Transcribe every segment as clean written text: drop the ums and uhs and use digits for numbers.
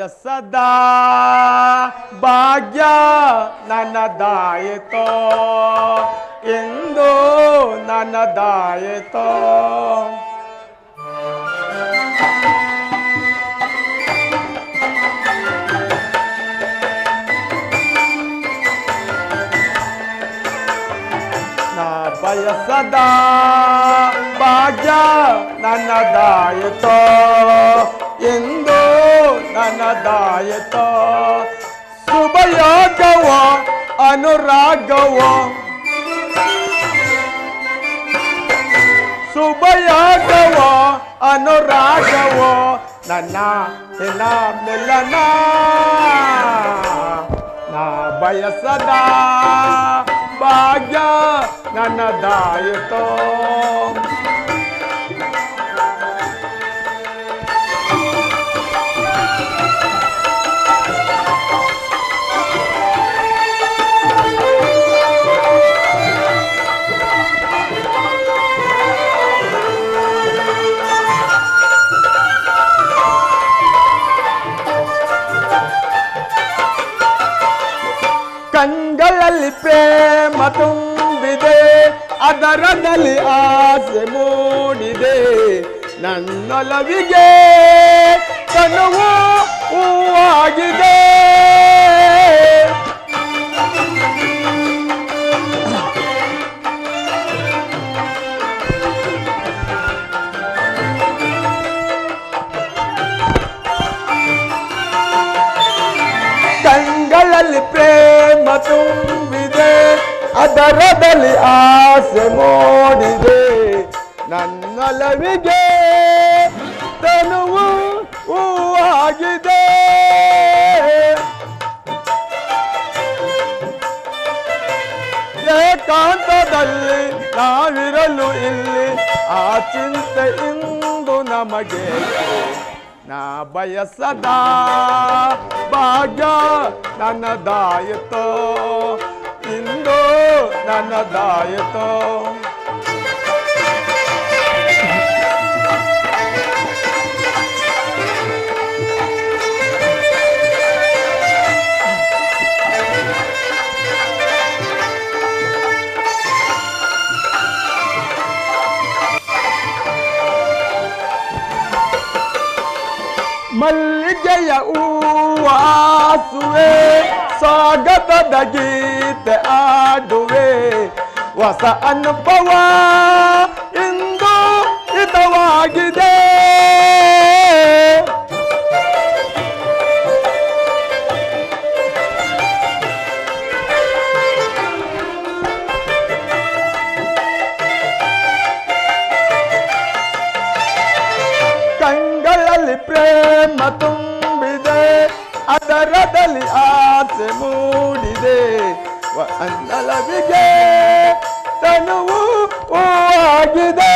ಬಯಸದ ಭಾಗ್ಯ ನನ್ನದಾಯಿತೋ ಎಂದು ನನ್ನದಾಯಿತೋ ಬಯಸದ ಭಾಗ್ಯ ನನ್ನದಾಯಿತೋ ಎಂದು ನನ್ನದಾಯಿತೋ ಶುಭಯೋಗವ ಅನುರಾಗವ ಶುಭಯೋಗವ ಅನುರಾಗವ ನನ್ನ ಹಿನ ಮಿಲನ ನಾ ಬಯಸದ ಭಾಗ್ಯ ನನ್ನದಾಯಿತೋ ಕಂಗಳಲ್ಲಿ ಪ್ರೇಮ ತುಂಬಿದೆ ಅದರದಲ್ಲಿ ಆಸೆ ಮೂಡಿದೆ ನನ್ನೊಲವಿಗೆ ತನುವು ಹೂವಾಗಿದೆ ಕಂಗಳಲ್ಲಿ ಪ್ರೇಮ ತುಂಬಿದೆ ಅದರದಲ್ಲಿ ಆಸೆ ಮೂಡಿದೆ ನನ್ನೊಲವಿಗೆ ತನುವು ಹೂವಾಗಿದೆ ಏಕಾಂತದಲ್ಲಿ ನಾವಿರಲು ಇಲ್ಲಿ ಆ ಚಿಂತೆ ಇಂದು ನಮಗೆ ನಾ ಬಯಸದ ಭಾಗ್ಯ ನನ್ನದಾಯಿತೋ ಇಂದು ನನ್ನದಾಯಿತೋ ಮಲ್ಲಿಗೆಯ ಹೂವಾಸುವೆ ಸ್ವಾಗತದ ಗೀತೆ ಆಡುವೆ ಹೊಸ ಅನುಭವ ಇಂದು ಹಿತವಾಗಿದೆ ಕಂಗಳಲ್ಲಿ ಪ್ರೇಮ ತುಂಬಿದೆ ಅದರದಲ್ಲಿ ಆಸೆ ಮೂಡಿದೆ ಅನ್ನಲವಿಗೆ ತನುವು ಹೂವಾಗಿದೆ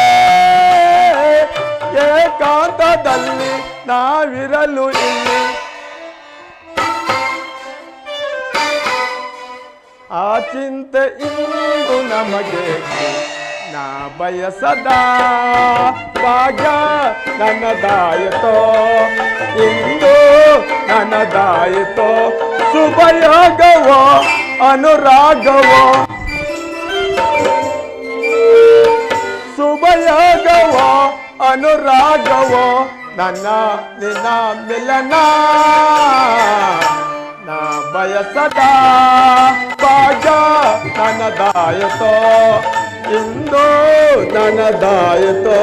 ಏಕಾಂತದಲ್ಲಿ ನಾವಿರಲು ಇಲ್ಲಿ ಆ ಚಿಂತೆ ಇಂದು ನಮಗೆ ನಾ ಬಯಸದ ಭಾಗ್ಯ ನನ್ನದಾಯಿತೋ ಇಂದು ನನ್ನದಾಯಿತೋ ಶುಭಯೋಗವೋ ಅನುರಾಗವೋ ಶುಭಯೋಗವೋ ಅನುರಾಗವೋ ನನ್ನ ನಿನ್ನ ಮಿಲನ ನಾ ಬಯಸದ ಭಾಗ್ಯ ನನ್ನದಾಯಿತೋ ಇಂದು ನನ್ನದಾಯಿತೋ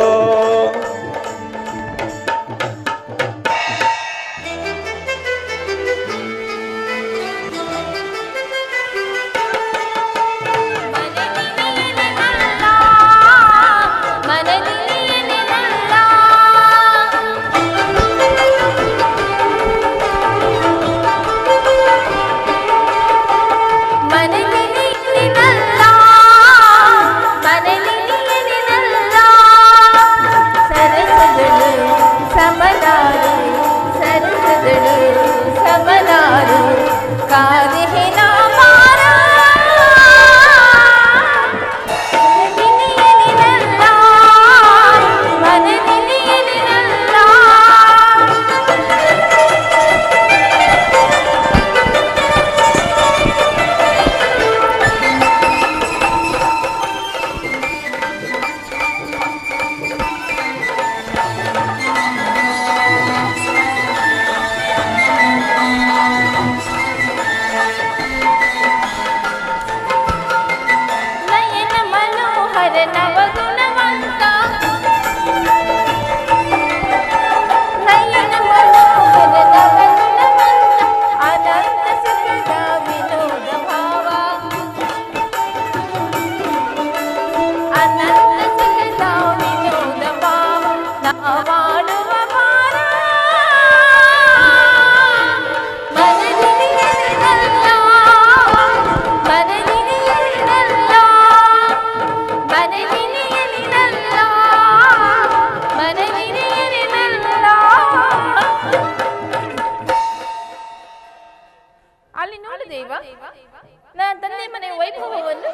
ನನ್ನ ತಂದೆ ಮನೆ ವೈಭವವನ್ನು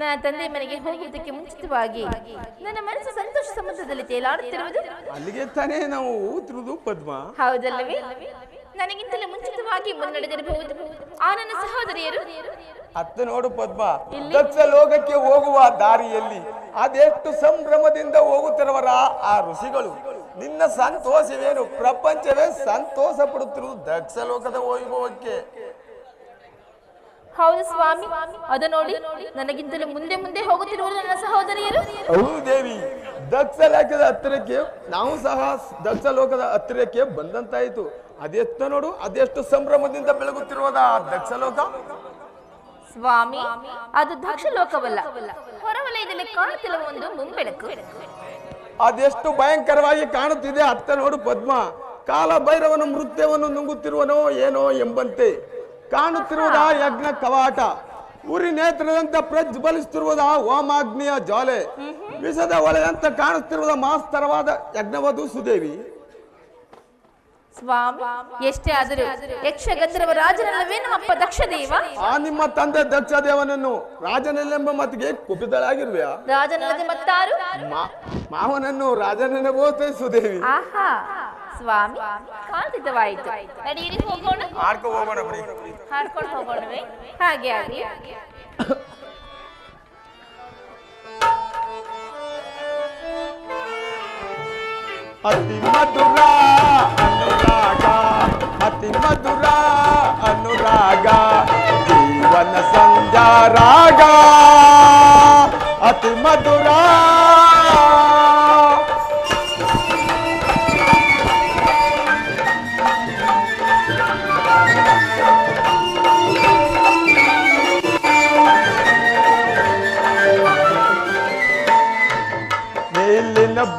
ನನ್ನ ತಂದೆ ಮನೆಗೆ ಹೋಗುವುದಕ್ಕೆ ಮುಂಚಿತವಾಗಿ ನನ್ನ ಮನಸ್ಸು ಸಂತೋಷ ಸಮುದ್ರದಲ್ಲಿ ತೇಲಾಡುತ್ತಿರುವುದು ಅಲ್ಲಿಗೆ ತಾನೇ ನಾವು ಊತಿರುವುದು ಪದ್ಮ. ಹೌದಲ್ಲವೇ? ನನಗಿಂತಲೂ ಮುಂಚಿತವಾಗಿ ಮುನ್ನಡೆದಿರಬಹುದು ಆ ನನ್ನ ಸಹೋದರಿಯರು. ಅತ್ತ ನೋಡು ಪದ್ಮ, ದಕ್ಷ ಲೋಕಕ್ಕೆ ಹೋಗುವ ದಾರಿಯಲ್ಲಿ ಅದೆಷ್ಟು ಸಂಭ್ರಮದಿಂದ ಹೋಗುತ್ತಿರುವರ ಆ ಋಷಿಗಳು. ನಿನ್ನ ಸಂತೋಷವೇನು? ಪ್ರಪಂಚವೇ ಸಂತೋಷ ಪಡುತ್ತಿರುವುದು ದಕ್ಷ ಲೋಕದ ವೈಭವಕ್ಕೆ. ಹೌದು ಸ್ವಾಮಿ, ಅದು ನೋಡಿ ನನಗಿಂತಲೂ ಮುಂದೆ ಮುಂದೆ ಹೋಗುತ್ತಿರುವ ನನ್ನ ಸಹೋದರಿಯರು. ಹೌದು ದೇವಿ, ದಕ್ಷ ಲೋಕದ ಹತ್ತಿರಕ್ಕೆ ನಾವು ಸಹ ದಕ್ಷ ಲೋಕದ ಹತ್ತಿರಕ್ಕೆ ಬಂದಂತಾಯಿತು. ಅದೆಷ್ಟು ನೋಡು, ಅದೆಷ್ಟು ಸಂಭ್ರಮದಿಂದ ಬೆಳಗುತ್ತಿರುವುದ ದಕ್ಷ ಲೋಕ. ಸ್ವಾಮಿ, ಅದು ದಕ್ಷ ಲೋಕವಲ್ಲ, ಹೊರವಲಯದಲ್ಲಿ ಕಾಣುತ್ತಿರುವ ಒಂದು ಮುಂಬೆಳಕು. ಅದೆಷ್ಟು ಭಯಂಕರವಾಗಿ ಕಾಣುತ್ತಿದೆ ಅತ್ತ ನೋಡು ಪದ್ಮ. ಕಾಲ ಭೈರವನ ನೃತ್ಯವನ್ನು ನುಂಗುತ್ತಿರುವನೋ ಏನೋ ಎಂಬಂತೆ ಕಾಣುತ್ತಿರುವುದ ಯಜ್ಞ ಕವಾಟ. ಉರಿ ನೇತ್ರದಂತ ಪ್ರಜ್ವಲಿಸುತ್ತಿರುವುದ ಹೋಮಾಗ್ನಿಯ ಜ್ವಾಲೆ. ವಿಷದ ಒಲೆಯಂತ ಕಾಣುತ್ತಿರುವುದ ಮಾಸ್ತರವಾದ ಯಜ್ಞವಧು ಸುದೇವಿ. ಸ್ವಾಮಿ, ಎಷ್ಟೇ ಆದರೂ ಯಕ್ಷ ಗಂಧರ್ವ ರಾಜನಲ್ಲವೇ ನಮ್ಮಪ್ಪ ದಕ್ಷದೇವ? ಆ ನಿಮ್ಮ ತಂದೆ ದಕ್ಷದೇವನನ್ನು ರಾಜನೆಲ್ಲೆಂಬ ಮತ್ತಿಗೆ ಕುಪಿತಳಾಗಿರುವೆಯಾ? ರಾಜನಲ್ಲದೆ ಮತ್ತಾರು? ಮಾವನನ್ನು ರಾಜನೆನ್ನಬಹುದೇ ಸುದೇವಿ. ಆಹಾ ಸ್ವಾಮಿ, ಕಾಂತಿತವಾಯಿತು. ನಡೀರಿ ಹೋಗೋಣ. ಹೋಗೋಣ ಬಿಡಿ. ಹಾಡ್ಕೊಂಡು ಹೋಗೋಣವೇ? ಹಾಗೆ ಆಗಲಿ. ಅತಿ ಮಧುರ ಅನುರಾಗ, ಅತಿ ಮಧುರ ಅನುರಾಗ, ಜೀವನ ಸಂಧ್ಯಾ ರಾಗ, ಅತಿ ಮಧುರ.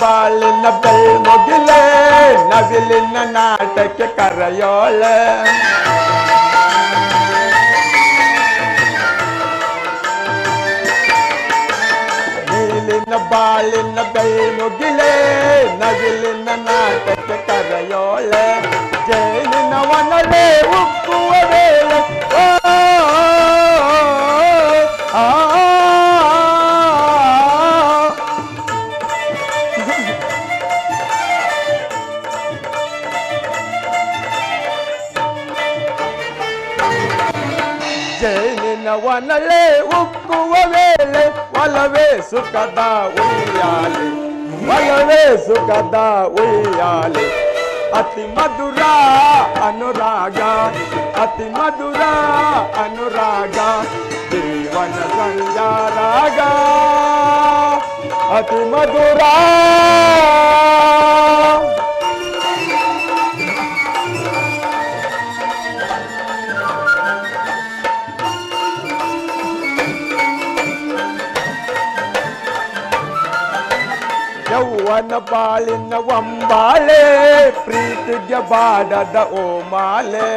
ಬಾಳಿನ ಬೆಳ್ಮುಗಿಲೆ ನವಿಲಿನ ನಾಟಕ್ಕೆ ಕರೆಯೋಳೆ. ನೀಲಿನ ಬಾಳಿನ ಬೆಳ್ಮುಗಿಲೆ ನವಿಲಿನ ನಾಟಕ್ಕೆ ಕರೆಯೋಳೆ. ಜೈಲಿನ ವನವೇ ಉಕ್ಕುವ ವೇಳೆ ವನಲೆ ಉಕ್ಕುವ ವೇಳೆ ಒಲವೇ ಸುಖದ ಉಯ್ಯಾಲೆ, ಒಲವೇ ಸುಖದ ಉಯ್ಯಾಲೆ. ಅತಿ ಮಧುರ ಅನುರಾಗ, ಅತಿ ಮಧುರ ಅನುರಾಗ, ಜೀವನ ಸಂಧ್ಯಾ ರಾಗ, ಅತಿ ಮಧುರ. ಯೌವನ ಬಾಳಿನ ವಂಬಾಳೆ, ಪ್ರೀತಿಗೆ ಬಾಡದ ಓಮಾಲೆ.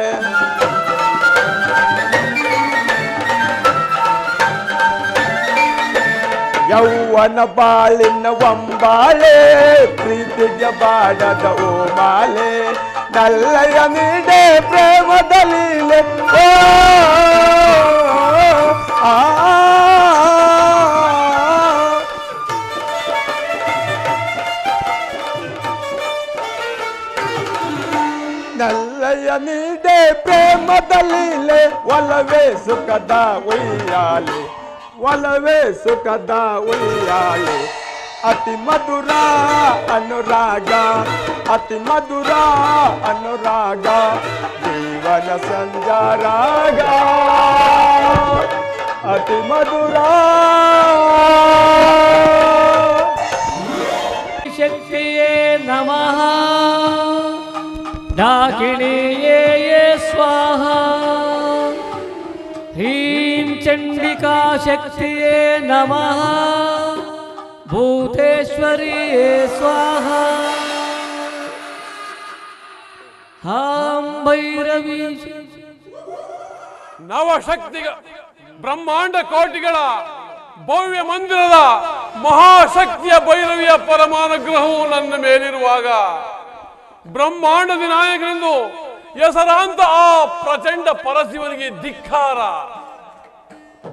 ಯೌವನ ಬಾಳಿನ ವಂಬಾಳೆ, ಪ್ರೀತಿಗೆ ಬಾಡದ ಓಮಾಲೆ. ನಲ್ಲಯ ನೀಡೆ ಪ್ರೇಮದಲೀಲೆ ನಲ್ಲಯ ನೀಡೆ ಪ್ರೇಮದಲೀಲೆ. ಒಲವೇ ಸುಖದ ಉಯ್ಯಾಲೆ, ಒಲವೇ ಸುಖದ ಉಯ್ಯಾಲೆ. ಅತಿ ಮಧುರ ಅನುರಾಗ, ಅತಿ ಮಧುರ ಅನುರಾಗ, ಜೀವನ ಸಂಧ್ಯಾ ರಾಗ, ಅತಿ ಮಧುರ. ಶಕ್ತಿಯೇ ನಮಃ, डाकिनीये ये स्वाहा, ह्रीं चंडिका शक्तिये नमः, भूतेश्वरिये स्वाहा, हां भैरवी. ನವಶಕ್ತಿ ಬ್ರಹ್ಮಾಂಡ ಕೋಟಿಗಳ ಭವ್ಯ ಮಂದಿರದ ಮಹಾಶಕ್ತಿಯ ಭೈರವಿಯ ಪರಮಾನುಗ್ರಹವು ನನ್ನ ಮೇಲಿರುವಾಗ ಬ್ರಹ್ಮಾಂಡದ ನಾಯಕನೆಂದು ಹೆಸರಾಂತ ಆ ಪ್ರಚಂಡ ಪರಶಿವನಿಗೆ ಧಿಕ್ಕಾರ.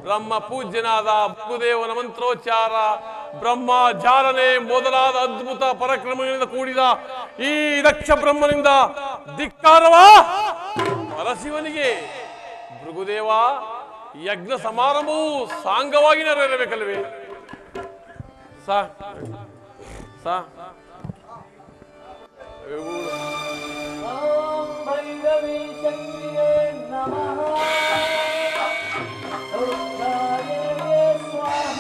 ಬ್ರಹ್ಮ ಪೂಜ್ಯನಾದ ಭೃಗುದೇವನ ಮಂತ್ರೋಚ್ಚಾರ, ಬ್ರಹ್ಮ ಜಾಲನೆ ಮೊದಲಾದ ಅದ್ಭುತ ಪರಾಕ್ರಮಗಳಿಂದ ಕೂಡಿದ ಈ ದಕ್ಷ ಬ್ರಹ್ಮನಿಂದ ಧಿಕ್ಕಾರವಾ ಪರಶಿವನಿಗೆ. ಭೃಗುದೇವ, ಯಜ್ಞ ಸಮಾರಂಭವು ಸಾಂಗವಾಗಿ ನೆರವೇರಬೇಕಲ್ವೇ? ಸಾ ಸಾ ಓಂ ಭೈರವಿ ಶಕ್ತಿಯೇ ನಮಃ. ರುದ್ರಾಯ ಸ್ವಾಹ.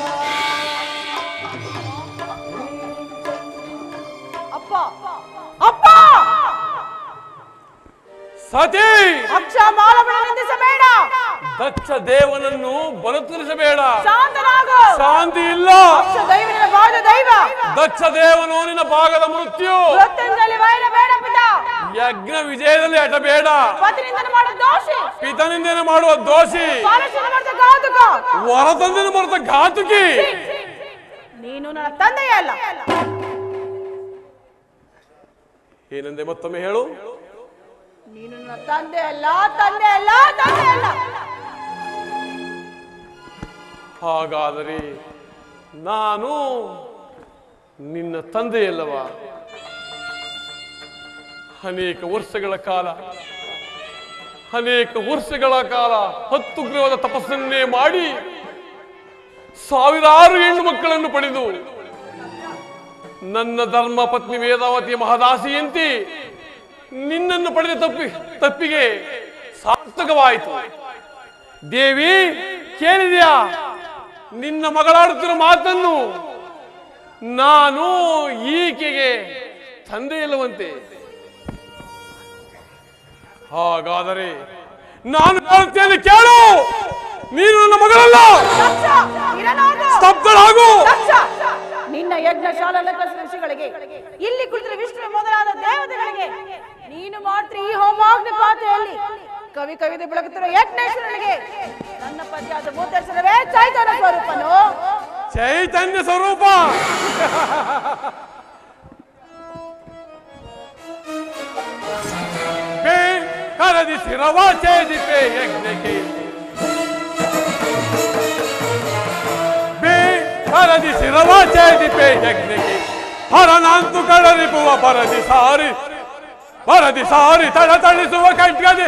ಅಪ್ಪ ಅಪ್ಪ, ಸತಿ, ಅಕ್ಷ ಮಾಲವನ್ನು ನಿಂದಿಸಬೇಡ. ದಕ್ಷ ದೇವನನ್ನು ಬಲುತರಿಸಬೇಡ. ಶಾಂತನಾಗು. ಶಾಂತಿ ಇಲ್ಲ. ಅಕ್ಷ ದೈವನ ಭಾಗದ ದೈವ. ದಕ್ಷ ದೇವನು ನಿನ್ನ ಭಾಗದ ಮೃತ್ಯು. ಮೃತ್ಯುಂಜಲಿ ವಾಯಿನ ಬೇಡ ಪಿತ. ಯಜ್ಞ ವಿಜಯದಲ್ಲಿ ಅಟಬೇಡ. ಪತಿನಿಂದನೆ ಮಾಡುವ ದೋಷಿ. ಪಿತನಿಂದನೆ ಮಾಡುವ ದೋಷಿ. ಪಾಲಸಿನ ಮಾಡಿದ ಘಾತುಕ. ಹೊರತಂದೆನ ಮರೆತ ಘಾತುಕಿ. ನೀನು ನನ್ನ ತಂದೆಯೇ ಅಲ್ಲ. ಏನಂದೆ ಮತ್ತೊಮ್ಮೆ ಹೇಳು. ನೀನು ನನ್ನ ತಂದೆ ಅಲ್ಲ, ತಂದೆ ಅಲ್ಲ, ತಂದೆ ಅಲ್ಲ. ಹಾಗಾದರೆ ನಾನು ನಿನ್ನ ತಂದೆಯಲ್ಲವಾ? ಅನೇಕ ವರ್ಷಗಳ ಕಾಲ 10 ಗೃಹದ ತಪಸ್ಸನ್ನೇ ಮಾಡಿ ಸಾವಿರಾರು ಹೆಣ್ಣು ಮಕ್ಕಳನ್ನು ಪಡೆದು ನನ್ನ ಧರ್ಮ ಪತ್ನಿ ವೇದಾವತಿಯ ಮಹದಾಸಿಯಂತೆ ನಿನ್ನನ್ನು ಪಡೆದ ತಪ್ಪಿಗೆ ಸಾರ್ಥಕವಾಯಿತು. ದೇವಿ, ಕೇಳಿದ್ಯಾ ನಿನ್ನ ಮಗಳಾಡುತ್ತಿರುವ ಮಾತನ್ನು? ನಾನು ಈಕೆಗೆ ತಂದೆಯಲ್ಲವಂತೆ. ಹಾಗಾದರೆ ನಾನು ಹೇಳುತ್ತೇನೆ ಕೇಳು. ನೀನು ನನ್ನ ಮಗಳಲ್ಲ. ಸ್ತಬ್ಧಳಾಗು. ನಿನ್ನ ಯಜ್ಞಶಾಲ ಋಷಿಗಳಿಗೆ, ಇಲ್ಲಿ ಕುಳಿತಿರುವ ವಿಷ್ಣು ಮೊದಲಾದ ದೇವತೆಗಳಿಗೆ, ನೀನು ಮಾಡ್ತೀರಿ ಈ ಹೋಮಾಗ್ನಿ ಪಾತ್ರೆಯಲ್ಲಿ ಕವಿ ಕವಿತೆ ಬೆಳಗುತ್ತಿರುವ ಯಜ್ಞೇಶ್ವರನಿಗೆ ನನ್ನ ಪದ್ಯಾದ ಭೂತೇಶ್ವರವೇ ಚೈತನ್ಯ ಸ್ವರೂಪನು. ಚೈತನ್ಯ ಸ್ವರೂಪ. ಕರದಿ ಶಿರವ ಛೇದಿಪೆ ಯಜ್ಞಕ್ಕೆ, ಕರದಿ ಶಿರವ ಛೇದಿಪೆ ಯಜ್ಞಕ್ಕೆ, ಹರನಾಂತು ಕಳರಿಪುವ ಪರದಿ ಸಾರಿ ತಳತಳಿಸುವ ಖಡ್ಗದಿ,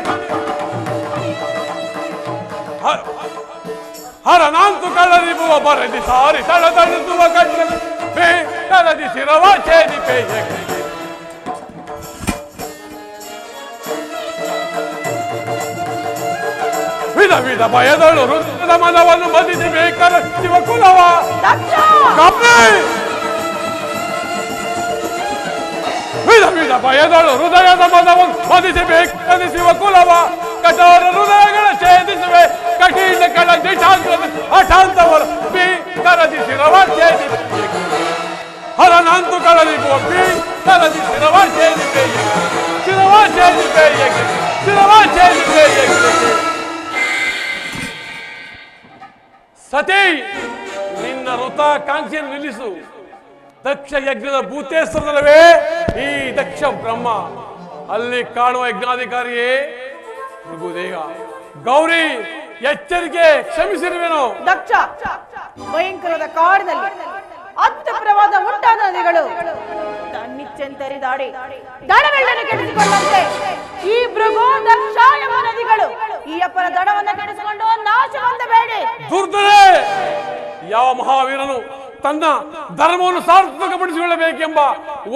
ಹರನಾಂತು ಕಳರಿಪುವ ಪರದಿ ಸಾರಿ ತಳತಳಿಸುವ ಖಡ್ಗದಿ, ಕರದಿ ಶಿರವ ಛೇದಿಪೆ ಯಜ್ಞಕ್ಕೆ. ವಿಧ ವಿಧ ಭಯದಳು ಹೃದಯದ ಮನವನ್ನು ಮದಿಸಿ ಬೇಕರ ಶಿವಕುಲವ. ವಿಧ ವಿಧ ಭಯದಳು ಹೃದಯದ ಮನವನ್ನು ಮದಿಸಿ ಬೇಕರ ಶಿವಕುಲವ. ಕಠೋರ ಹೃದಯಗಳ ಛೇದಿಸುವೆ ಕಠಿಣ ಕಳ ದಿಶಾಂತದ ಅಶಾಂತವರ ಕರದಿ ಶಿರವ ಛೇದಿ, ಹರನಾಂತು ಕಳರಿಪುವ ಕರದಿ ಶಿರವ ಛೇದಿಪೆ ಶಿರವ ಛೇದಿಪೆ ಶಿರವ ಛೇದಿಪೆ. ಸತಿ, ನಿನ್ನ ವೃತಾಕಾಂಕ್ಷೆಯನ್ನು ನಿಲ್ಲಿಸು. ದಕ್ಷ ಯಜ್ಞದ ಭೂತೇಶ್ವರದಲ್ಲವೇ ಈ ದಕ್ಷ ಬ್ರಹ್ಮ. ಅಲ್ಲಿ ಕಾಣುವ ಯಜ್ಞಾಧಿಕಾರಿಯೇ ಭೃಗುದೇವ. ಗೌರಿ, ಎಚ್ಚರಿಕೆ, ಕ್ಷಮಿಸಿರುವೆನು. ದಕ್ಷ, ಭಯಂಕರದ ಕಾಡಿನಲ್ಲಿ ಅತ್ಯಪ್ರವಾದ ಮುಟ್ಟಾದ ನದಿಗಳು ತನ್ನಿಚ್ಚೆಂತರಿದಾಡಿ ದಡವೆಳ್ಳನ್ನು ಕೆಡಿಸಿಕೊಂಡಂತೆ ಈ ಭೃಗು ದಕ್ಷ ಎಂಬ ನದಿಗಳು ಈ ಅಪ್ಪನ ದಡವನ್ನು ಕೆಡಿಸಿಕೊಂಡು ನಾಶ ಹೊಂದಬೇಡಿ. ದುರ್ಧರೆ, ಯಾವ ಮಹಾವೀರನು ತನ್ನ ಧರ್ಮವನ್ನು ಸಾರ್ಥಕಪಡಿಸಿಕೊಳ್ಳಬೇಕೆಂಬ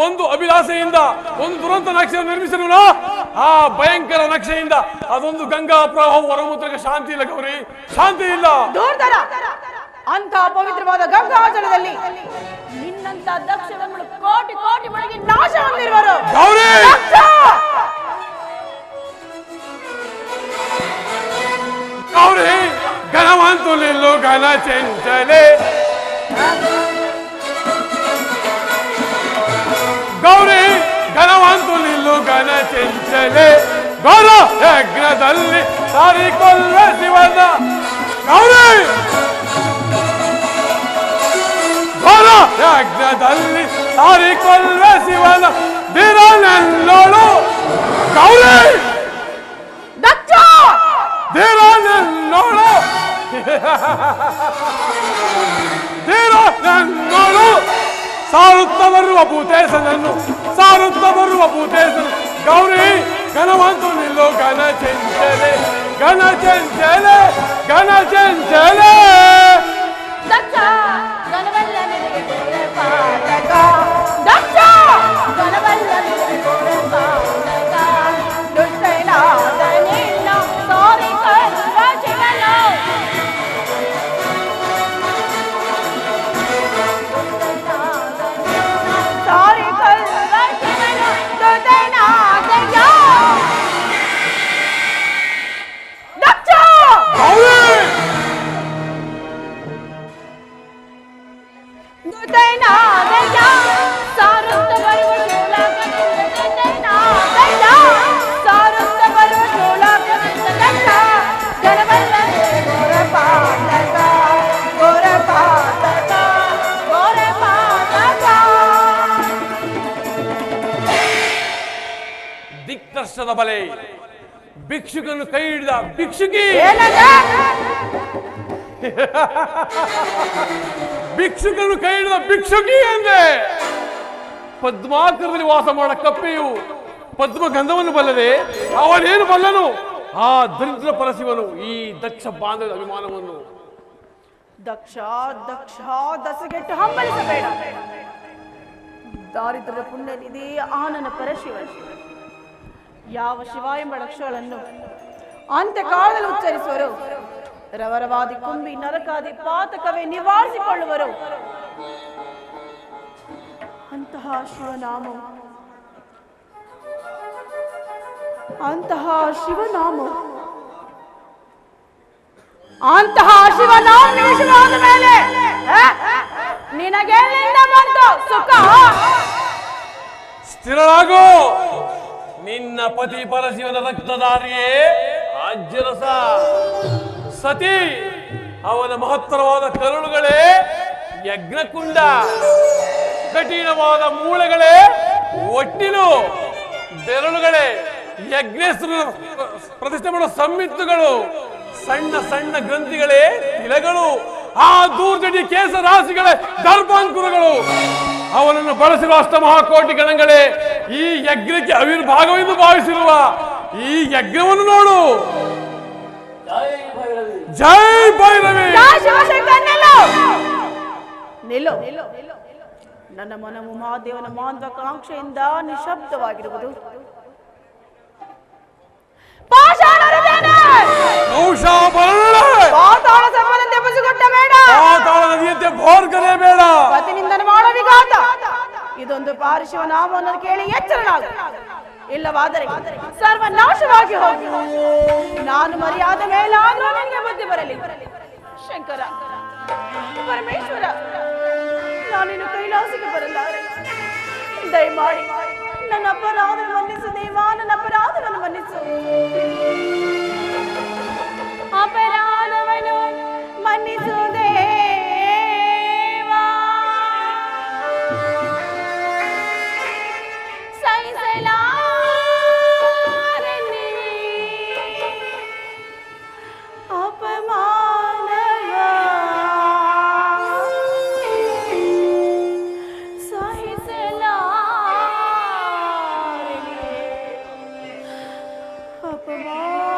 ಒಂದು ಅಭಿಲಾಷೆಯಿಂದ ಒಂದು ದುರಂತ ನಕ್ಷೆಯನ್ನು ನಿರ್ಮಿಸಿರುವನೋ ಆ ಭಯಂಕರ ನಕ್ಷೆಯಿಂದ ಅದೊಂದು ಗಂಗಾ ಪ್ರವಾಹ ಹೊರಮೂತ್ರಕ್ಕೆ ಶಾಂತಿ ಇಲ್ಲ ಗೌರಿ, ಶಾಂತಿ ಇಲ್ಲ. ದುರ್ಧರ, ಅಂತ ಪವಿತ್ರವಾದ ಗಂಗಾ ಜಲದಲ್ಲಿ ನಿನ್ನಂತ ದಕ್ಷಗಳು ಕೋಟಿ ಕೋಟಿ ಮಳೆಗೆ ನಾಶ ಹೊಂದಿರುವರು. ಗೌರಿ, ಗೌರಿ, ಘನವಂತು ನಿಲ್ಲು ಘನ ಚಂಚಲೆ. ಗೌರಿ, ಘನವಂತು ನಿಲ್ಲು ಘನ ಚಂಚಲೆ. ಗೌರ ಯಜ್ಞದಲ್ಲಿ ಸಾರಿಕೊಳ್ಳ ಶಿವನ. ಗೌರಿ, ಗೌರ ಯಜ್ಞದಲ್ಲಿ ಸಾರಿಕೊಳ್ಳ ಶಿವನ ದಿನನೆಲ್ಲೋಳು. ಗೌರಿ, ದಕ್ಷ ಧೀರ ನನ್ನೋಳು ಧೀರ ನನ್ನೋಳು ಸಾರುತ್ತ ಬರುವ ಭೂತೇಶನನ್ನು ಸಾರುತ್ತ ಬರುವ ಭೂತೇಶನು ಗೌರಿ ಘನವಂತು ನಿಲ್ಲು ಘನ ಚಂಚಲೆ ಘನ ಚಂಚಲೆ ಘನ ಚಂಚಲೆ ದಕ್ಷ ಗಣವಲ್ಲ ನಿನಗೆ ಗೋರೆ ಪಾತಕ ದಕ್ಷ ಗಣವಲ್ಲ ನಿನಗೆ ಗೋರೆ ಪಾತಕ ದುಷ್ಟನಾದ ನಿನ್ನ ಸಾರಿ ಕರ್ವ ಶಿವನು ಸಾರಿ ಕರ್ವ ಶಿವನು ದುಷ್ಟನಾದ ದಕ್ಷ ಸಾರುತ್ತ ಬರುವ ಸಾರುತ್ತ ಬರುವ ಗಣವಲ್ಲ ಗೋರ ಪಾತಕ ಗೋರ ಪಾತಕ ಗೋರ ಪಾತಕ ದಿಕ್ತರ್ಶದ ಬಲೆ ಭಿಕ್ಷುಕನು ಕೈ ಹಿಡಿದ ಭಿಕ್ಷುಕಿ ಭಿಕ್ಷುಕನು ಕೈ ಹಿಡಿದ ಭಿಕ್ಷುಕಿ ಎಂದೆ ಪದ್ಮಾಕರದಲ್ಲಿ ವಾಸ ಮಾಡ ಕಪ್ಪೆಯು ಪದ್ಮ ಗಂಧವನ್ನು ಬಲ್ಲದೆ ಅವನೇನು ಬಲ್ಲನು ಆ ದರಿದ್ರ ಪರಶಿವನು ಈ ದಕ್ಷ ಬಾಂಧವದ ಅಭಿಮಾನವನ್ನು ದಕ್ಷ ದಕ್ಷ ದಸಗೆಟ್ಟು ಹಂಬಲಿಸಬೇಡ ದಾರಿದ್ರ್ಯದ ಪುಣ್ಯ ನಿಧಿ ಆನನ ಪರಶಿವ ಯಾವ ಶಿವ ಎಂಬ ಲಕ್ಷಗಳನ್ನು ಅಂತ್ಯಕಾಲದಲ್ಲಿ ಉಚ್ಚರಿಸುವರು ರವರವಾದಿ ಕುಂಬಿ ನರಕಾದಿ ಪಾತಕವೇ ನಿವಾರಿಸಿಕೊಳ್ಳುವರು ಅಂತಹ ಶಿವನಾಮ ಅಂತಹ ಶಿವನಾಮ ನಿಮಿಷವಾದ ಮೇಲೆ ನಿನಗೆಲ್ಲಿಂದ ಬಂತು ಸುಖ ಸ್ಥಿರಳಾಗೋ ನಿನ್ನ ಪತಿ ಪರಶಿವನ ರಕ್ತಧಾರಿಯೇ ಅಜ್ಜರಸ ಸತಿ ಅವನ ಮಹತ್ತರವಾದ ಕರುಳುಗಳೇ ಯಜ್ಞಕುಂಡ ಕಠಿಣವಾದ ಮೂಳೆಗಳೇ ಒಟ್ಟಿಲು ಬೆರಳುಗಳೇ ಯಜ್ಞೇಶ್ವರ ಪ್ರತಿಷ್ಠೆ ಮಾಡುವ ಸಂಮಿತ್ತುಗಳು ಸಣ್ಣ ಸಣ್ಣ ಗ್ರಂಥಿಗಳೇ ತಿಲಗಳು ಆ ದೂರ್ಜಡಿ ಕೇಸ ರಾಶಿಗಳೇ ದರ್ಭಾಂಕುರಗಳು ಅವನನ್ನು ಬಳಸಿರುವ ಅಷ್ಟಮಹಾಕೋಟಿ ಗಣಗಳೇ ಈ ಯಜ್ಞಕ್ಕೆ ಅವಿರ್ಭಾಗವೆಂದು ಭಾವಿಸಿರುವ ಈ ಯಜ್ಞವನ್ನು ನೋಡು. ಜೈ ಭೈರವಿ. ನಿಲ್ಲು. ನನ್ನ ಮನವು ಮಹಾದೇವನ ಮಹತ್ವಾಕಾಂಕ್ಷೆಯಿಂದ ನಿಶಬ್ದವಾಗಿರುವುದು. ಪತಿನಿಂದನೆ ಮಾಡೋ ವಿಘಾತ ಇದೊಂದು ಪಾರಿಶಿವ ನಾಮವನ್ನು ಕೇಳಿ ಎಚ್ಚರನಾಗು, ಇಲ್ಲವಾದರೆ ಸರ್ವನಾಶವಾಗಿ ಹೋಗಿ ನಾನು ಮರ್ಯಾದ ಮೇಲಾದ್ರೂ ನನಗೆ ಬುದ್ಧಿ ಬರಲಿ. ಶಂಕರ, ಪರಮೇಶ್ವರ, ನಾನಿನ್ನು ಕೈಲಾಸಿಗೆ ಬರಲಾರೆ. ದಯಮಾಡಿ ನನ್ನ ಅಪರಾಧವನ್ನು ಮನ್ನಿಸು ದೇವಾ, ನನ್ನ ಅಪರಾಧವನ್ನು ಮನ್ನಿಸು. ಅಪರಾಧವನ್ನು ಮನ್ನಿಸು ದೇವಾ, ಸಹಿಸಲಾರೆನ್ನಿ ಅಪಮಾನವ, ಸಹಿಸಲಾರೆನ್ನಿ ಅಪಮಾನ.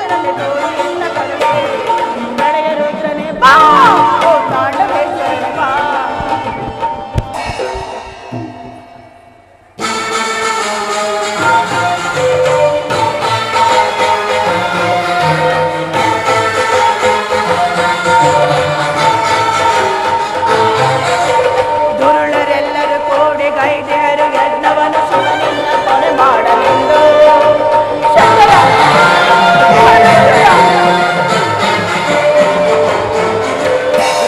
ಕಣ್ಣಲ್ಲಿ ತೋರಿ ಎಲ್ಲ ಕರುಣೆ ಬೆಳೆಯ ರುದ್ರನೇ ಬಾ ಓ ತಾಂಡವೇಶ್ವರನೇ ಬಾ ದುರುಳರೆಲ್ಲರೂ ಕೂಡಿ ಗೈದೇರು ಯಜ್ಞವನ್ನು ಶಿವನಿಂದ ಕೊನೆ ಮಾಡಲೆಂದು ಶಂಕರ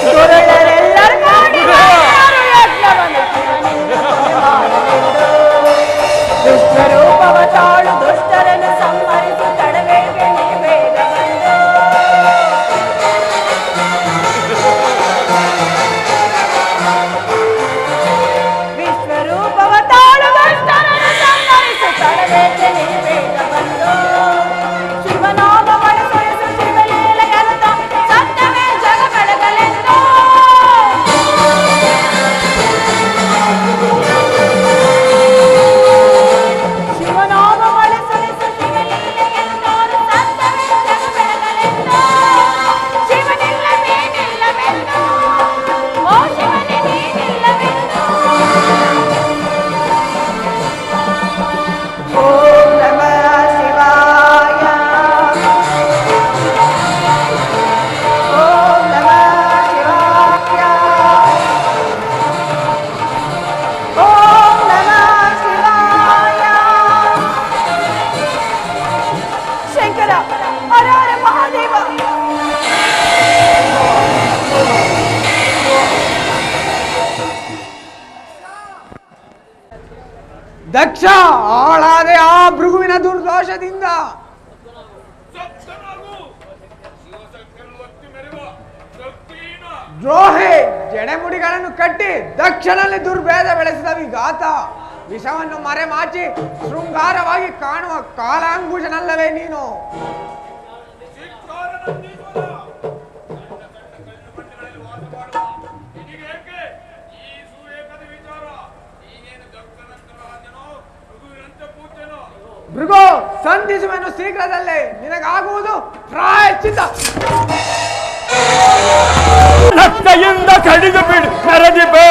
ದುರುಳರೆಲ್ಲರೂ ಕೂಡಿ ಗೈದೇರು ಯಜ್ಞವನ್ನು ಶಿವನಿಂದ ಕೊನೆ ಮಾಡಲೆಂದು ದುಷ್ಟರೂಪವ ತಾಳು ದುಷ್ಟರನ್ನು ಸಂಹರಿಸು ತಡಬೇಕೆ ನೀ ಬೇಗ ಬಂದು ವಿಶ್ವರೂಪವ ತಾಳು ದುಷ್ಟರನ್ನು ಸಂಹರಿಸು ತಡಬೇಕೆ ನೀ ಬೇಗ ಬಂದು ಶಿವನಾಮವನ್ನು ಸುರಿಸು ಶಿವಲೀಲೆಯನುತ ಸತ್ಯವೇ ಜಗ ಬೆಳಗಲೆಂದು ಶಿವನಾಮವನ್ನು ಸುರಿಸು ಶಿವಲೀಲೆಯನುತ ಸತ್ಯವೇ ಜಗ ಬೆಳಗಲೆಂದು ಶಿವನಿಲ್ಲವೇ ನಿಲ್ಲವೆಂದು ಓ ಶಿವನೇ ನೀನಿಲ್ಲವೆಂದು ಓಂ ನಮಃ ಶಿವಾಯ ಓಂ ನಮಃ ಶಿವಾಯ ಓಂ ನಮಃ ಶಿವಾಯ ಶಂಕರ ಹರ ಹರ ಮಹಾದೇವ ದಕ್ಷ ಆಳಾದೆ ಆ ಭೃಗುವಿನ ದುರ್ದೋಷದಿಂದ ದ್ರೋಹಿ ಜಡೆಮುಡಿಗಳನ್ನು ಕಟ್ಟಿ ದಕ್ಷನಲ್ಲಿ ದುರ್ಭೇದ ಬೆಳೆಸಿದ ವಿಘಾತ ವಿಷವನ್ನು ಮರೆಮಾಚಿ ಶೃಂಗಾರವಾಗಿ ಕಾಣುವ ಕಾಲಾಂಗುಶನಲ್ಲವೇ ನೀನು ಭೃಗು ಸಂಧಿಸುವೆನು ಶೀಘ್ರದಲ್ಲೇ ನಿನಗಾಗುವುದು ಪ್ರಾಯಶ್ಚಿತ್ತ ಲಕ್ಷೆಯಿಂದ ಕಡಿದು ಬಿಡು ಮೆರದಿಬೆ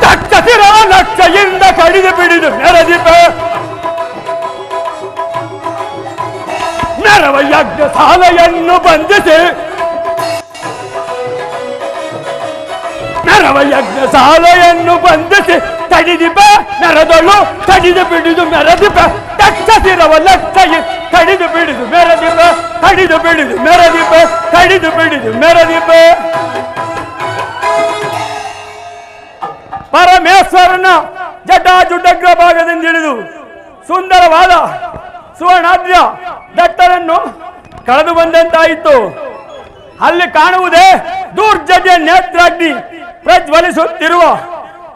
ತಕ್ಷಿರ ಲಕ್ಷೆಯಿಂದ ಕಡಿದು ಬಿಡಿದು ಮೆರದಿಬೆ ಮೆರವ ಯಜ್ಞ ಸಾಲೆಯನ್ನು ಬಂಧಿಸಿ ಮೆರವ ಯಜ್ಞ ಸಾಲೆಯನ್ನು ಬಂಧಿಸಿ ತಡಿದಿಬೆ ಮೆರದೊಳು ತಡಿದು ಬಿಡಿದು ಮೆರದಿಬೆ ತಕ್ಷಿರವ ಲಕ್ಷೆ ಕಡಿದು ಬಿಡಿದು ಮೆರದಿಬೆ ಕಡಿದು ಬಿಡಿದು ಮೆರದಿಬೆ ಕಡಿದು ಬಿಡಿದು ಮೆರದಿಬೆ ಪರಮೇಶ್ವರನ ಜಟಾಜುಟಗ್ರ ಭಾಗದಿಂದ ಹಿಡಿದು ಸುಂದರವಾದ ಸುವರ್ಣಾದ್ಯ ದಟ್ಟರನ್ನು ಕಳೆದು ಬಂದಂತಾಯಿತು. ಅಲ್ಲಿ ಕಾಣುವುದೇ ದುರ್ಜಯ ನೇತ್ರಾಗ್ನಿ ಪ್ರಜ್ವಲಿಸುತ್ತಿರುವ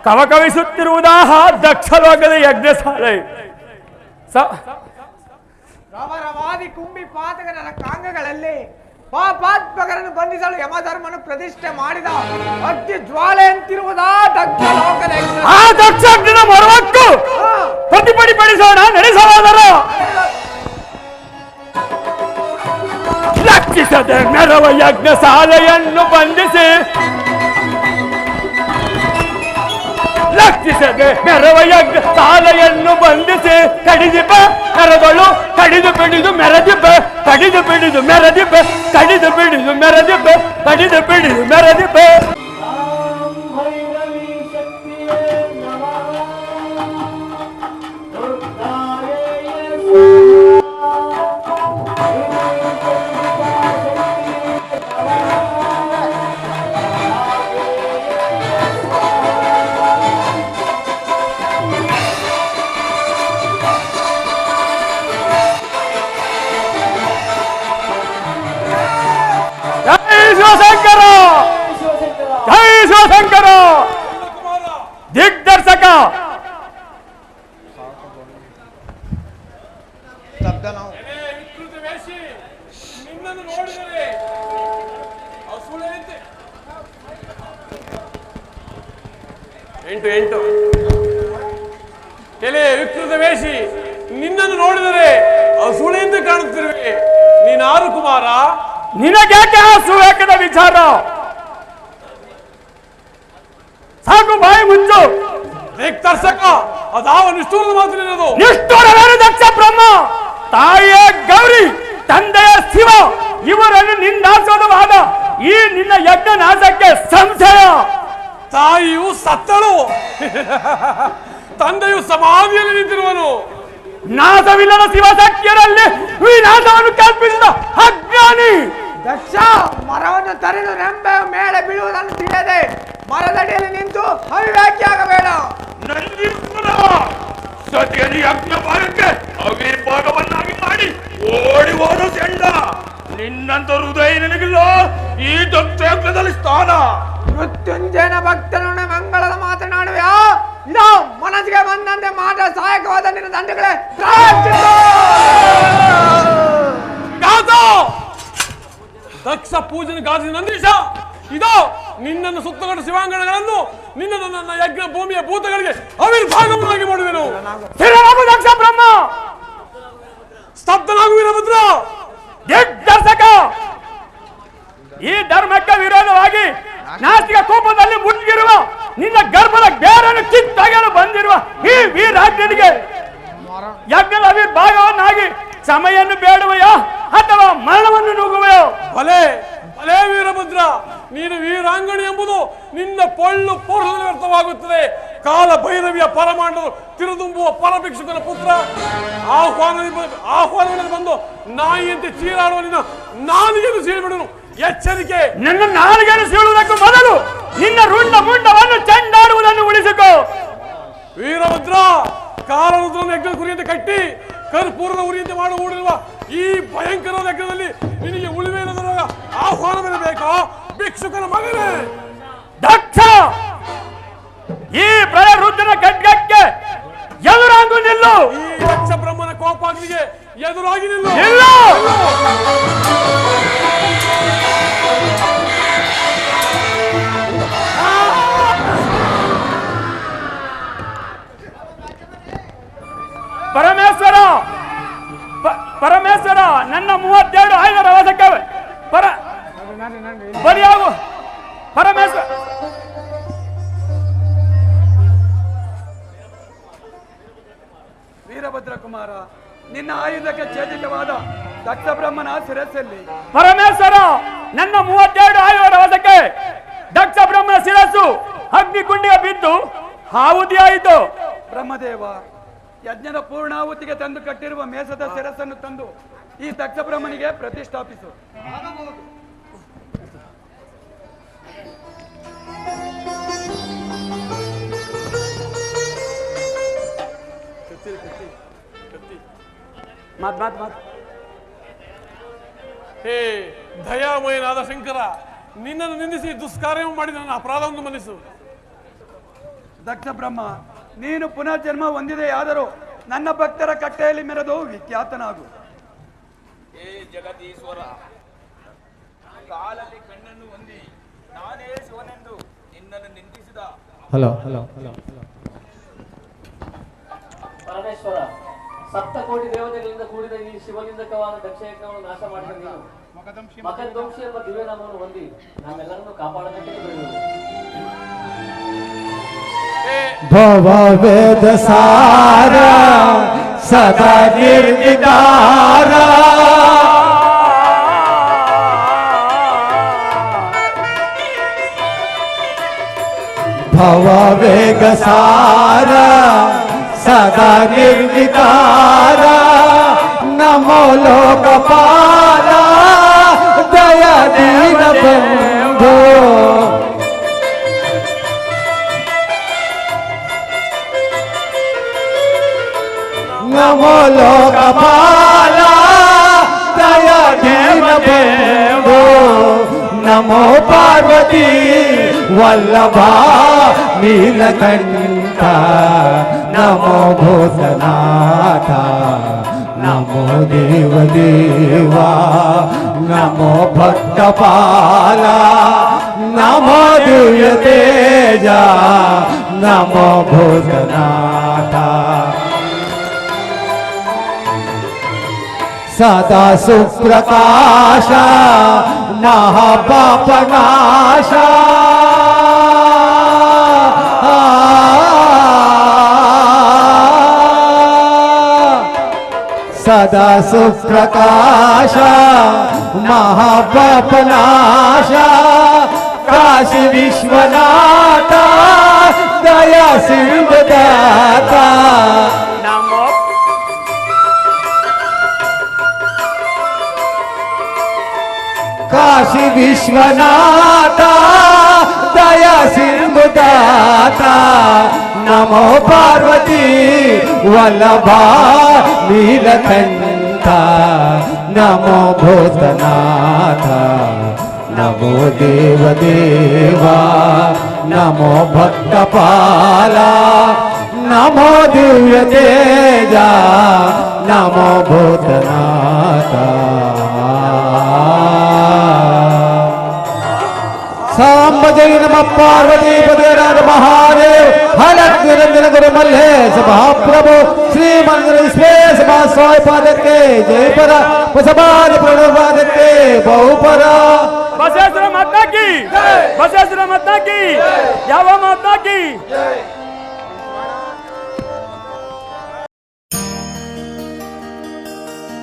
ಕವಕವಿಸುತ್ತಿರುವುದಾಹ ದಕ್ಷಲೋಕದ ಯಜ್ಞಶಾಲೆ. ರವರವಾದಿ ಕುಂಬಿ ಪಾತಕರ ಕಾಂಗಗಳಲ್ಲಿ ಪಾಪಾತ್ಮಕರನ್ನು ಬಂಧಿಸಲು ಯಮಧರ್ಮನು ಪ್ರತಿಷ್ಠೆ ಮಾಡಿದ ಅಗ್ನಿ ಜ್ವಾಲೆ ಅಂತಿರುವುದಾ ದಕ್ಷ ಲೋಕದ ಆ ದಕ್ಷನ ಮರವಟ್ಟು ಪ್ರತಿಭಟಿಸೋಣ ನಡೆಸವಾದರ ಲಕ್ಷಿಸದೆ ಮೆರವ ಯಜ್ಞ ಶಾಲೆಯನ್ನು ಬಂಧಿಸಿ ಲಕ್ಷಿಸದೆ ಮೆರವ ಯಜ್ಞ ಶಾಲೆಯನ್ನು ಬಂಧಿಸಿ ಕಡಿದಿಬ್ಬ ಮೆರದೊಳು ಕಡಿದು ಬಿಡಿದು ಮೆರದಿಬ್ಬ ಕಡಿದು ಬಿಡಿದು ಮೆರದಿಬ್ಬ ಕಡಿದು ಬಿಡಿದು ಮೆರದಿಬ್ಬ ಕಡಿದು ಬಿಡಿದು ಮೆರದಿಬ್ಬ ಓಂ ಭೈರವಿ ಶಕ್ತಿಯೇ ನಮಃ ದುರ್ಗಾಯೇ ಜೈ ಶಿವಶಂಕರ ಜೈ ಶಿವಶಂಕರ ದಿಗ್ದರ್ಶಕ ವಿಕೃತ ವೇಷಿ ನಿನ್ನನ್ನು ನೋಡಿದರೆ ಅಸುಳೆಯಂತೆ ಎಂಟು ಎಲೆ ವಿಕೃತ ವೇಷಿ ನಿನ್ನನ್ನು ನೋಡಿದರೆ ಕಾಣುತ್ತಿರುವೆ. ನೀನಾರು ಕುಮಾರ? ನಿನಗ್ಯಾಕೆ ಆ ಸುವೇಕದ ವಿಚಾರ? ಸಾಕು, ಬಾಯಿ ಮುಚ್ಚು. ತರ್ಸಕ ಅದಾವ ನಿಷ್ಠೂರದ ಮಾತು ನಿನ್ನದು. ನಿಷ್ಠೂರವೇನು ದಕ್ಷ ಬ್ರಹ್ಮ? ತಾಯಿಯ ಗೌರಿ, ತಂದೆಯ ಶಿವ, ಇವರನ್ನು ನಿಂದಾಸೋದವಾದ ಈ ನಿನ್ನ ಯಜ್ಞ ನಾಶಕ್ಕೆ ಸಂಶಯ. ತಾಯಿಯು ಸತ್ತಳು, ತಂದೆಯು ಸಮಾಧಿಯಲ್ಲಿ ನಿಂತಿರುವನು. ನಾಶವಿಲ್ಲದ ಶಿವಶಕ್ತಿಯರಲ್ಲಿ ವಿನಾಶವನ್ನು ಕಲ್ಪಿಸಿದ ಅಜ್ಞಾನಿ. ದಕ್ಷ, ಮರವನ್ನು ತರೆದು ರೆಂಬೆ ಮೇಲೆ ಬೀಳುವುದನ್ನು ತಿಳಿಯದೆ ಮರದಡಿಯಲ್ಲಿ ನಿಂತು ಅವಿವೇಕಿಯಾಗಬೇಡ. ಸತಿಯಲ್ಲಿ ಯಜ್ಞ ಭಾಗಕ್ಕೆ ಅವಿರ್ಭಾಗವನ್ನಾಗಿ ಮಾಡಿ ಓಡಿ ಹೋದ ಸೆಂಡ. ನಿನ್ನಂತ ಹೃದಯ ನಿನಗಿಲ್ಲ ಈ ದಕ್ಷ ಯಜ್ಞದಲ್ಲಿ ಸ್ಥಾನ. ಮೃತ್ಯುಂಜಯನ ಭಕ್ತನೊಡನೆ ಮಂಗಳದ ಮಾತನಾಡುವೆಯಾ? ಇದೋ ಮನಸ್ಸಿಗೆ ಬಂದಂತೆ ಮಾಟ ಸಹಾಯಕವಾದ ನಿನ್ನ ದಂಡಗಳೇ ದಕ್ಷ ಪೂಜನೆ ಗಾಜಿನ ನಂದೀಶ, ಇದೋ ನಿನ್ನನ್ನು ಸುತ್ತಗಡ ಶಿವಾಂಗಣಗಳನ್ನು ನಿನ್ನ ನನ್ನ ಯಜ್ಞ ಭೂಮಿಯ ಭೂತಗಳಿಗೆ ಅವಿರ್ಭಾಗವನ್ನಾಗಿ ಮಾಡುವೆನು. ದಕ್ಷ ಬ್ರಹ್ಮ ಸ್ತಬ್ಧನಾಗು ವೀರಭದ್ರ. ದಿಗ್ದರ್ಶಕ, ಈ ಧರ್ಮಕ್ಕೆ ವಿರೋಧವಾಗಿ ನಾಸ್ತಿಕ ಕೋಪದಲ್ಲಿ ಮುಳುಗಿರುವ ನಿನ್ನ ಗರ್ಭದ ಬೇರನ್ನು ಕಿತ್ತಾಗಲು ಬಂದಿರುವ ಈ ವೀರಾಜ್ಞನಿಗೆ ಯಜ್ಞದ ಅವಿರ್ಭಾಗವನ್ನಾಗಿ ಸಮಯನ್ನು ಬೇಡುವೆಯೋ ಅಥವಾ ಮರಣವನ್ನು ನುಗ್ಗುವೆಯೋ? ಭಲೆ ಭಲೆ ವೀರಭದ್ರ, ನೀನು ವೀರಾಂಗಣಿ ಎಂಬುದು ನಿನ್ನ ಪೊಳ್ಳು ಪೌರುಷದಲ್ಲಿ ವ್ಯರ್ಥವಾಗುತ್ತದೆ. ಕಾಲ ಭೈರವಿಯ ಪರಮಾಂಡರು ತಿರುದುಂಬುವ ಪರಭಿಕ್ಷುಕನ ಪುತ್ರ ಆಹ್ವಾನದಲ್ಲಿ ಬಂದು ನಾಯಿಯಂತೆ ಚೀರಾಡುವ ನಿನ್ನ ನಾಲಿಗೆಯನ್ನು ಸೀಳಿಬಿಡುನು. ಎಚ್ಚರಿಕೆ! ನನ್ನ ನಾಲಿಗೆಯನ್ನು ಸೀಳುವುದಕ್ಕೂ ಮೊದಲು ನಿನ್ನ ರುಂಡ ಮುಂಡವನ್ನು ಚೆಂಡಾಡುವುದನ್ನು ಉಳಿಸಿಕೋ. ವೀರಭದ್ರ, ಕಾಲರುದ್ರನ ಯಜ್ಞದ ಕುರಿಯಂತೆ ಕಟ್ಟಿ ಕರ್ಪೂರದ ಉರಿಯಂತೆ ಮಾಡಿ ಹೂಡಿರುವ ಈ ಭಯಂಕರ ಯಜ್ಞದಲ್ಲಿ ನಿನಗೆ ಉಳಿವೆ ಇಲ್ಲದಾಗ ಆಹ್ವಾನ ಬರಬೇಕಾ ಭಿಕ್ಷುಕನ ಮಗನೇ? ದಕ್ಷ, ಈ ಪ್ರಯರುದ್ರನ ಖಡ್ಗಕ್ಕೆ ಎದುರಾಗು ನಿಲ್ಲು. ಈ ಯಕ್ಷ ಬ್ರಹ್ಮನ ಕೋಪಾಗ್ನಿಗೆ ಎದುರಾಗಿ ನಿಲ್ಲು. ಪರಮೇಶ್ವರ, ಪರಮೇಶ್ವರ, ನನ್ನ 32 ಆಯುಧರ ವಶಕ್ಕೆ ಬಲಿಯಾಗು. ಪರಮೇಶ್ವರ, ವೀರಭದ್ರ ಕುಮಾರ, ನಿನ್ನ ಆಯುಧಕ್ಕೆ ಛೇದಿತವಾದ ದಕ್ಷ ಬ್ರಹ್ಮನ ಶಿರಸ್ಸಲ್ಲಿ. ಪರಮೇಶ್ವರ, ನನ್ನ 32 ಆಯುಧರ ವಶಕ್ಕೆ ದಕ್ಷ ಬ್ರಹ್ಮನ ಶಿರಸ್ಸು ಅಗ್ನಿಕುಂಡಿಗೆ ಬಿದ್ದು ಆಹುತಿಯಾಯಿತು. ಬ್ರಹ್ಮದೇವ, ಯಜ್ಞದ ಪೂರ್ಣಾಹುತಿಗೆ ತಂದು ಕಟ್ಟಿರುವ ಮೇಸದ ಶಿರಸ್ಸನ್ನು ತಂದು ಈ ದಕ್ಷ ಬ್ರಹ್ಮನಿಗೆ ಪ್ರತಿಷ್ಠಾಪಿಸು. ಹೇ ದಯಾಮಯನಾದ ಶಂಕರ, ನಿನ್ನನ್ನು ನಿಂದಿಸಿ ದುಷ್ಕಾರ್ಯ ಮಾಡಿದ ನನ್ನ ಅಪರಾಧವನ್ನು ಮನ್ನಿಸು. ದಕ್ಷ ಬ್ರಹ್ಮ, ನೀನು ಪುನರ್ಜನ್ಮ ಹೊಂದಿದೆಯಾದರೂ ನನ್ನ ಭಕ್ತರ ಕಟ್ಟೆಯಲ್ಲಿ ಮೆರೆದು ವಿಖ್ಯಾತನಾಗು. ಏ ಜಗದೀಶ್ವರ, ಕಾಲಲ್ಲಿ ಕಣ್ಣನ್ನು ಹೊಂದಿ ನಾನೇ ಶಿವನೆಂದು ನಿನ್ನನ್ನು ನಿಂದಿಸಿದ ಪರಮೇಶ್ವರ, ಸಪ್ತಕೋಟಿ ದೇವತೆಗಳಿಂದ ಕೂಡಿದ ಈ ಶಿವನಿಂದಕವಾದ ದಕ್ಷಯಜ್ಞವನ್ನು ನಾಶ ಮಾಡಿದ ನೀನು ಮಕದ್ವಂಶಿ ಎಂಬ ದಿವ್ಯನಾಮವನ್ನು ಹೊಂದಿ ನಮ್ಮೆಲ್ಲರನ್ನು ಕಾಪಾಡಬೇಕೆಂದು ಬೆಳೆಯುವುದು. ಭವ ವೇದ ಸಾರ ಸದಾ ನಿರ್ವಿಕಾರ, ಭವ ವೇಗ ಸಾರ ಸದಾ ನಿರ್ವಿಕಾರ, ನಮೋ ಲೋಕಪಾಲ ದಯ ದೀನ ಬಂಧೋ. ನಮೋ ಲೋಕಪಾಲ ದಯ ದೀನ ಬಂಧೋ. ನಮೋ ಪಾರ್ವತಿ ವಲ್ಲಭ ನೀಲಕಂಠ, ನಮೋ ಭೂತನಾಥ, ನಮೋ ದೇವ ದೇವ, ನಮೋ ಭಕ್ತಪಾಲ, ನಮೋ ದಿವ್ಯ ತೇಜ, ನಮೋ ಭೂತನಾಥ. सदा सुप्रकाश महापापनाश सदा सुप्रकाश महापापनाश काशी विश्वनाथ दया सिंधु दाता नमो काशी विश्वनाथ दया सिंधु दाता नमो पार्वती वल्लभा नीलकंठ नमो भूतनाथ नमो देव देवा नमो भक्तपाला नमो दिव्य तेजा नमो भूतनाथ सांब जय नमः पार्वती पदे महादेव हलक निरंजन गुरु मल्लेश महाप्रभु श्री मंदिर स्पेस स्वाय पादके जय परा पसबाद प्रणवादके बहुपरा बसेश्वर माता की बसेश्वर माता की ಯಾವ ಮಾತಾ की